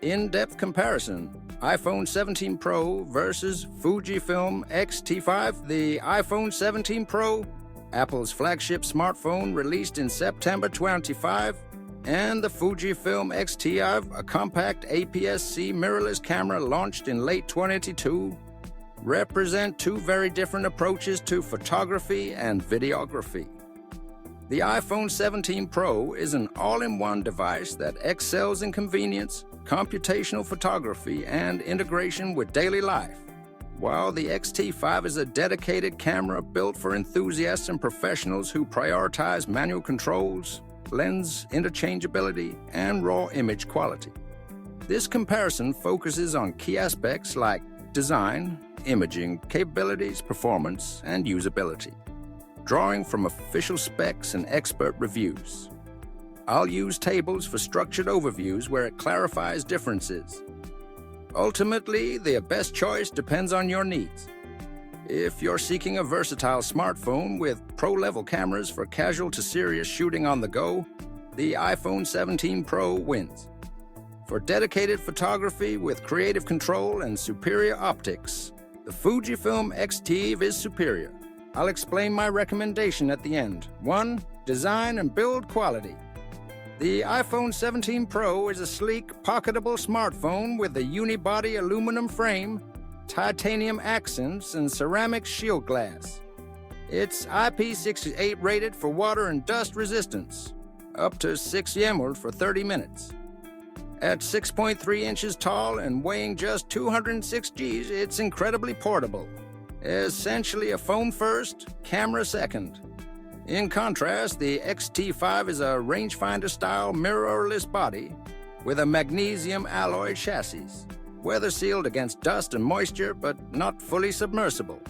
In-depth comparison. iPhone 17 Pro versus Fujifilm X-T5. The iPhone 17 Pro, Apple's flagship smartphone released in September 25, and the Fujifilm X-T5, a compact APS-C mirrorless camera launched in late 2022, represent two very different approaches to photography and videography. The iPhone 17 Pro is an all-in-one device that excels in convenience, computational photography, and integration with daily life, while the X-T5 is a dedicated camera built for enthusiasts and professionals who prioritize manual controls, lens interchangeability, and raw image quality. This comparison focuses on key aspects like design, imaging capabilities, performance, and usability, drawing from official specs and expert reviews. I'll use tables for structured overviews where it clarifies differences. Ultimately, the best choice depends on your needs. If you're seeking a versatile smartphone with pro-level cameras for casual to serious shooting on the go, the iPhone 17 Pro wins. For dedicated photography with creative control and superior optics, the Fujifilm X-T5 is superior. I'll explain my recommendation at the end. 1. Design and build quality. The iPhone 17 Pro is a sleek, pocketable smartphone with a unibody aluminum frame, titanium accents, and ceramic shield glass. It's IP68 rated for water and dust resistance, up to 6 ml for 30 minutes. At 6.3 inches tall and weighing just 206 Gs, it's incredibly portable. Essentially a phone first, camera second. In contrast, the X-T5 is a rangefinder-style mirrorless body with a magnesium alloy chassis, weather-sealed against dust and moisture, but not fully submersible.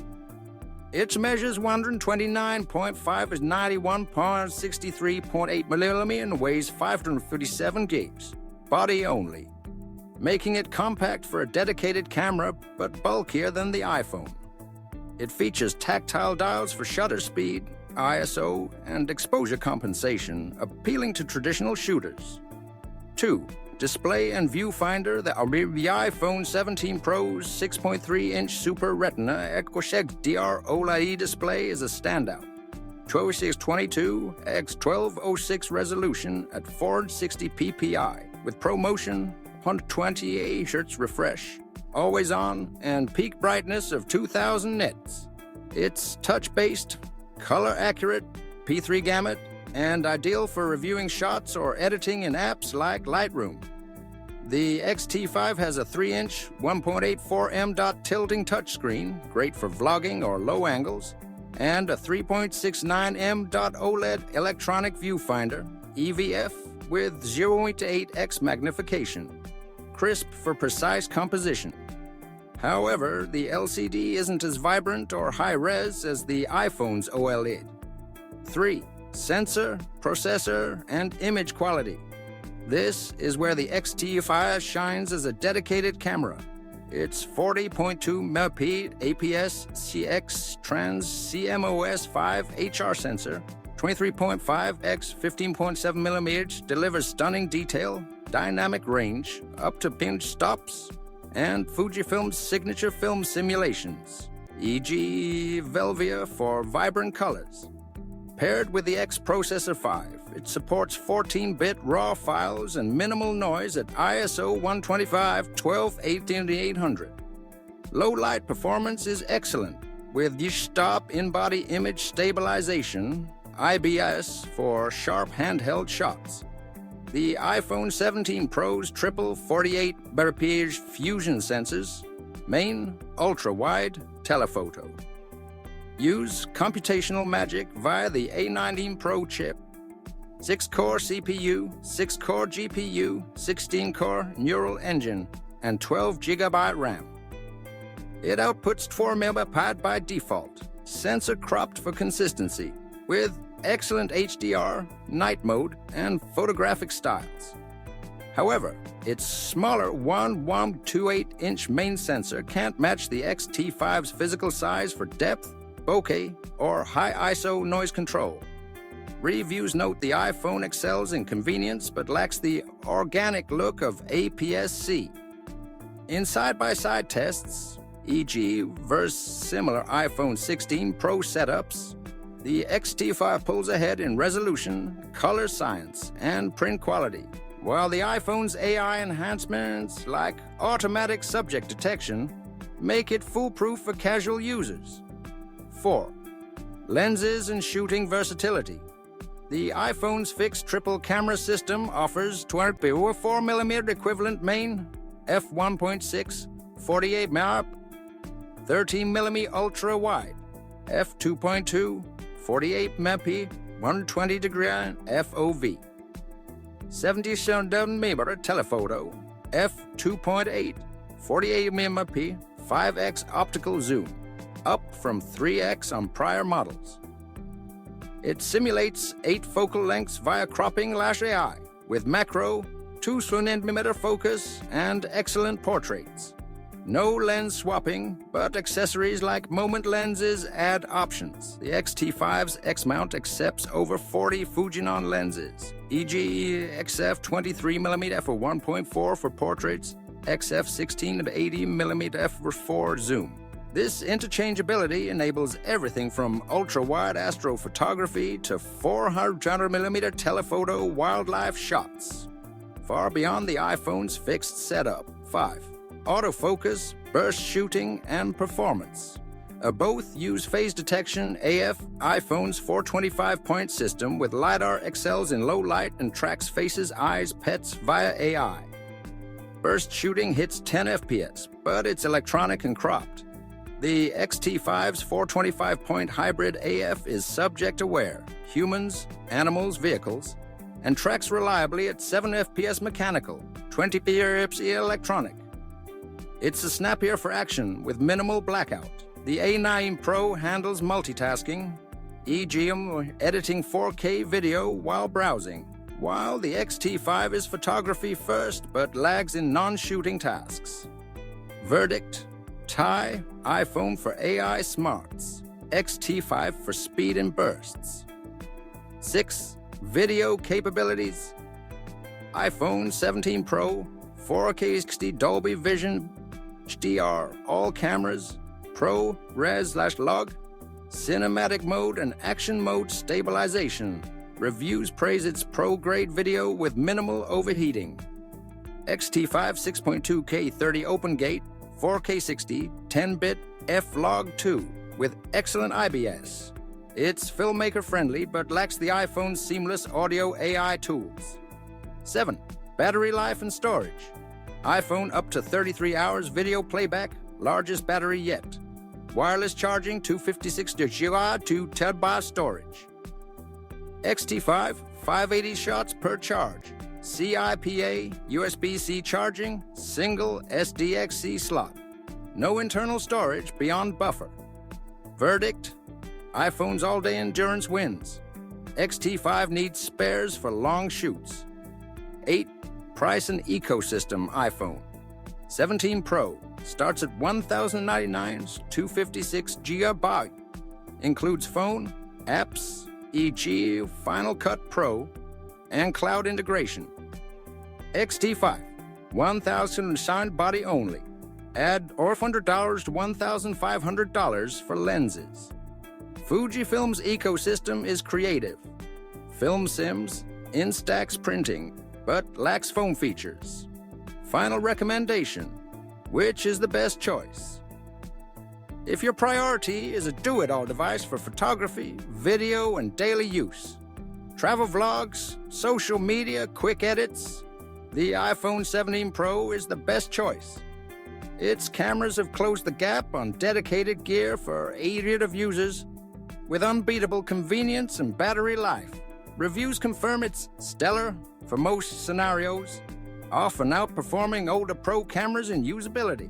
It measures 129.5 is 91.63.8 mm and weighs 557 Gs, body only, making it compact for a dedicated camera, but bulkier than the iPhone. It features tactile dials for shutter speed, ISO, and exposure compensation, appealing to traditional shooters. 2. Display and viewfinder. The iPhone 17 Pro's 6.3-inch Super Retina XDR OLED display is a standout. 2622 x 1206 resolution at 460 ppi with ProMotion, 120 Hz refresh, always on, and peak brightness of 2000 nits. It's touch-based, color-accurate, P3 gamut, and ideal for reviewing shots or editing in apps like Lightroom. The X-T5 has a 3-inch, 1.84 m tilting touchscreen, great for vlogging or low angles, and a 3.69 m OLED electronic viewfinder, EVF, with 0.8x magnification, crisp for precise composition. However, the LCD isn't as vibrant or high-res as the iPhone's OLED. 3. Sensor, processor, and image quality. This is where the X-T5 shines as a dedicated camera. Its 40.2 MP APS-CX Trans CMOS5 HR sensor, 23.5 x 15.7 mm, delivers stunning detail, dynamic range, up to pinch stops, and Fujifilm's signature film simulations, e.g. Velvia for vibrant colors. Paired with the X Processor 5, it supports 14-bit RAW files and minimal noise at ISO 125, 1280-800. Low light performance is excellent, with stop in-body image stabilization, IBS, for sharp handheld shots. The iPhone 17 Pro's triple 48-megapixel fusion sensors, main, ultra-wide, telephoto. Use computational magic via the A19 Pro chip. 6-core CPU, 6-core GPU, 16-core neural engine, and 12 GB RAM. It outputs 4 MB by default, sensor cropped for consistency, with excellent HDR, night mode, and photographic styles. However, its smaller 1.28-inch main sensor can't match the X-T5's physical size for depth, bokeh, or high ISO noise control. Reviews note the iPhone excels in convenience but lacks the organic look of APS-C. In side-by-side tests, e.g. versus similar iPhone 16 Pro setups, the X-T5 pulls ahead in resolution, color science, and print quality, while the iPhone's AI enhancements like automatic subject detection make it foolproof for casual users. 4. Lenses and shooting versatility. The iPhone's fixed triple camera system offers 4mm equivalent main, f1.6, 48mm, 13mm ultra wide, f2.2, 48MP, 120-degree FOV, 77mm telephoto, f2.8, 48mm, 5x optical zoom, up from 3x on prior models. It simulates 8 focal lengths via cropping lash AI with macro, 2-nm focus, and excellent portraits. No lens swapping, but accessories like moment lenses add options. The X-T5's X-mount accepts over 40 Fujinon lenses, e.g. XF 23mm f1.4 for portraits, XF 16-80mm f4 zoom. This interchangeability enables everything from ultra-wide astrophotography to 400mm telephoto wildlife shots, far beyond the iPhone's fixed setup. 5. Autofocus, burst shooting, and performance. Both use phase detection AF. iPhone's 425-point system with LiDAR excels in low light and tracks faces, eyes, pets via AI. Burst shooting hits 10 FPS, but it's electronic and cropped. The X-T5's 425-point hybrid AF is subject-aware, humans, animals, vehicles, and tracks reliably at 7 FPS mechanical, 20 FPS electronic. It's a snappier for action with minimal blackout. The A9 Pro handles multitasking, e.g. editing 4K video while browsing, while the X-T5 is photography first but lags in non-shooting tasks. Verdict: tie, iPhone for AI smarts, X-T5 for speed and bursts. 6. Video capabilities. iPhone 17 Pro, 4K 60 Dolby Vision, HDR, all cameras, Pro, Res/Log, Cinematic mode and Action mode stabilization. Reviews praise its pro-grade video with minimal overheating. X-T5 6.2K 30 Open Gate, 4K 60, 10-bit F-Log2 with excellent IBS. It's filmmaker-friendly but lacks the iPhone's seamless audio AI tools. 7. Battery life and storage. iPhone up to 33 hours video playback, largest battery yet. Wireless charging, 256 GB to 2 TB storage. X-T5, 580 shots per charge. CIPA, USB-C charging, single SDXC slot. No internal storage beyond buffer. Verdict: iPhone's all-day endurance wins. X-T5 needs spares for long shoots. 8. Price and ecosystem iPhone. 17 Pro starts at $1,099, 256 GB. Includes phone, apps, e.g. Final Cut Pro, and cloud integration. X-T5, $1,000 signed body only. Add $400 to $1,500 for lenses. Fujifilm's ecosystem is creative. Film sims, Instax printing, but lacks phone features. Final recommendation: which is the best choice? If your priority is a do-it-all device for photography, video, and daily use, travel vlogs, social media, quick edits, the iPhone 17 Pro is the best choice. Its cameras have closed the gap on dedicated gear for iterative users with unbeatable convenience and battery life. Reviews confirm it's stellar for most scenarios, often outperforming older Pro cameras in usability.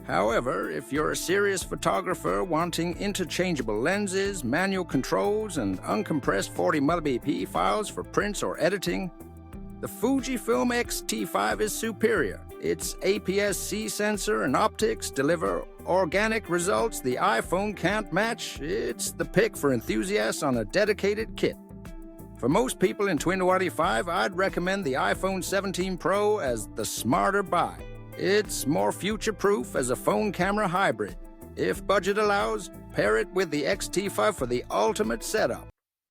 However, if you're a serious photographer wanting interchangeable lenses, manual controls, and uncompressed 40mm files for prints or editing, the Fujifilm X-T5 is superior. Its APS-C sensor and optics deliver organic results the iPhone can't match. It's the pick for enthusiasts on a dedicated kit. For most people in 2025, I'd recommend the iPhone 17 Pro as the smarter buy. It's more future-proof as a phone camera hybrid. If budget allows, pair it with the X-T5 for the ultimate setup.